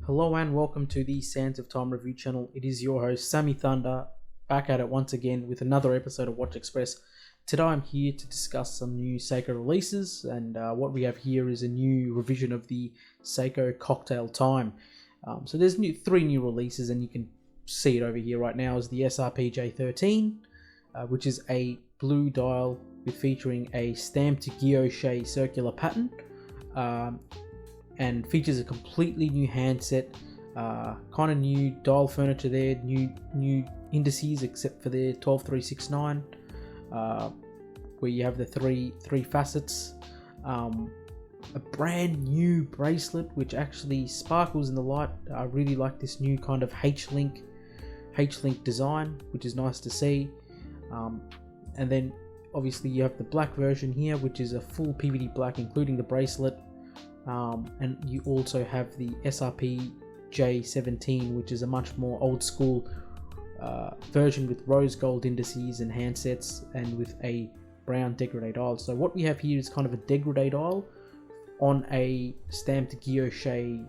Hello and welcome to the Sands of Time review channel. It is your host Sammy Thunder, back at it once again with another episode of Watch Express. Today I'm here to discuss some new Seiko releases, and what we have here is a new revision of the Seiko Cocktail Time. So there's three new releases, and you can see it over here right now, is the SRPJ13, which is a blue dial with featuring a stamped guilloche circular pattern. And features a completely new handset, kind of new dial furniture there, new indices except for the 12369, where you have the three facets, a brand new bracelet which actually sparkles in the light. I really like this new kind of H-link design, which is nice to see. And then obviously you have the black version here, which is a full PVD black including the bracelet. And you also have the SRPJ17, which is a much more old school version with rose gold indices and handsets, and with a brown degradé dial. So what we have here is kind of a degradé dial on a stamped guilloche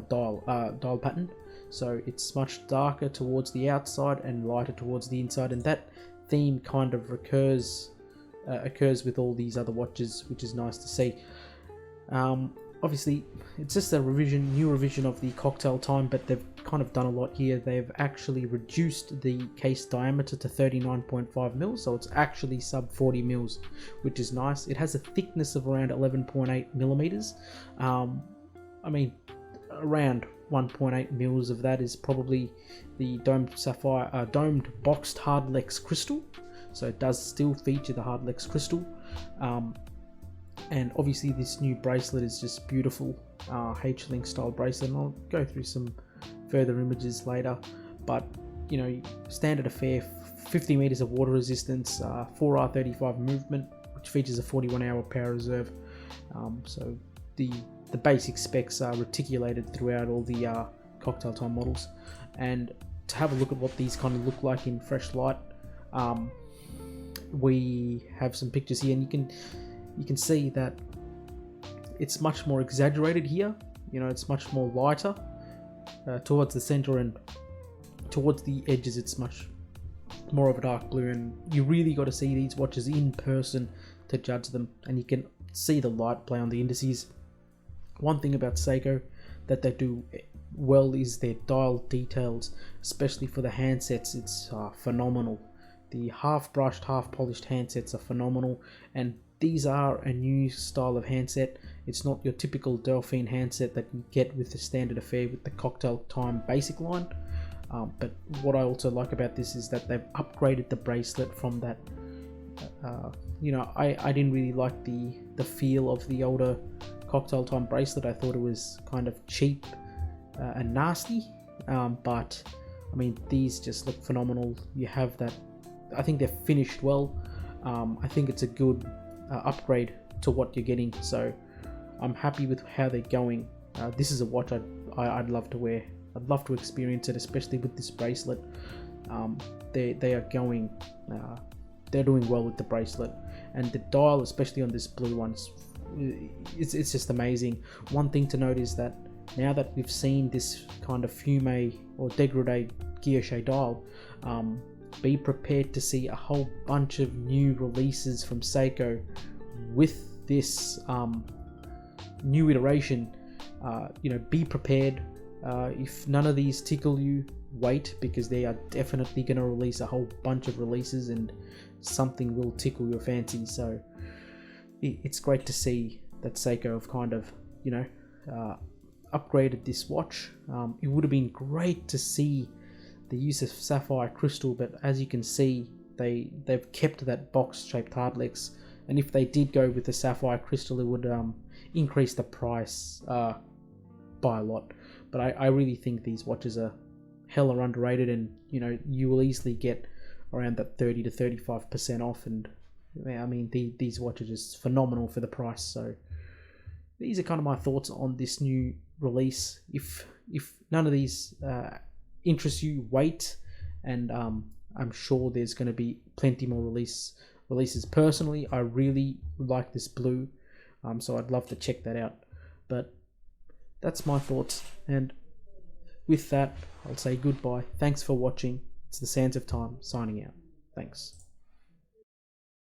dial pattern. So it's much darker towards the outside and lighter towards the inside, and that theme kind of occurs with all these other watches, which is nice to see. Obviously, it's just a new revision of the Cocktail Time, but they've kind of done a lot here. They've actually reduced the case diameter to 39.5 mils, so it's actually sub 40 mils, which is nice. It has a thickness of around 11.8 millimeters. I mean, around 1.8 mils of that is probably the domed boxed Hardlex crystal, so it does still feature the Hardlex crystal. And obviously this new bracelet is just beautiful, H-link style bracelet, and I'll go through some further images later. But you know, standard affair, 50 meters of water resistance, 4R35 movement, which features a 41-hour power reserve. So the basic specs are reticulated throughout all the Cocktail Time models. And to have a look at what these kind of look like in fresh light, we have some pictures here, and you can see that it's much more exaggerated here. You know, it's much more lighter towards the center, and towards the edges it's much more of a dark blue. And you really got to see these watches in person to judge them, and you can see the light play on the indices. One thing about Seiko that they do well is their dial details, especially for the handsets. It's phenomenal. The half brushed, half polished handsets are phenomenal, and these are a new style of handset. It's not your typical Delphine handset that you get with the standard affair with the Cocktail Time basic line. But what I also like about this is that they've upgraded the bracelet from that. You know, I didn't really like the feel of the older Cocktail Time bracelet. I thought it was kind of cheap and nasty. But I mean, these just look phenomenal. You have that. I think they're finished well. I think it's a good upgrade to what you're getting, so I'm happy with how they're going. This is a watch I'd love to wear. I'd love to experience it, especially with this bracelet. They are going. They're doing well with the bracelet, and the dial, especially on this blue one, it's just amazing. One thing to note is that now that we've seen this kind of fume or degradé guilloche dial, be prepared to see a whole bunch of new releases from Seiko with this new iteration. You know, be prepared. If none of these tickle you, wait, because they are definitely going to release a whole bunch of releases, and something will tickle your fancy. So it's great to see that Seiko have kind of, you know, upgraded this watch. It would have been great to see the use of sapphire crystal, but as you can see, they've kept that box shaped Hardlex, and if they did go with the sapphire crystal, it would increase the price by a lot. But I really think these watches are hella underrated, and you know, you will easily get around that 30 to 35% off, and I mean, these watches are just phenomenal for the price. So these are kind of my thoughts on this new release. If none of these interests you, wait, and I'm sure there's going to be plenty more releases. Personally, I really like this blue, so I'd love to check that out. But that's my thoughts, and with that, I'll say goodbye. Thanks for watching. It's the Sands of Time signing out. Thanks.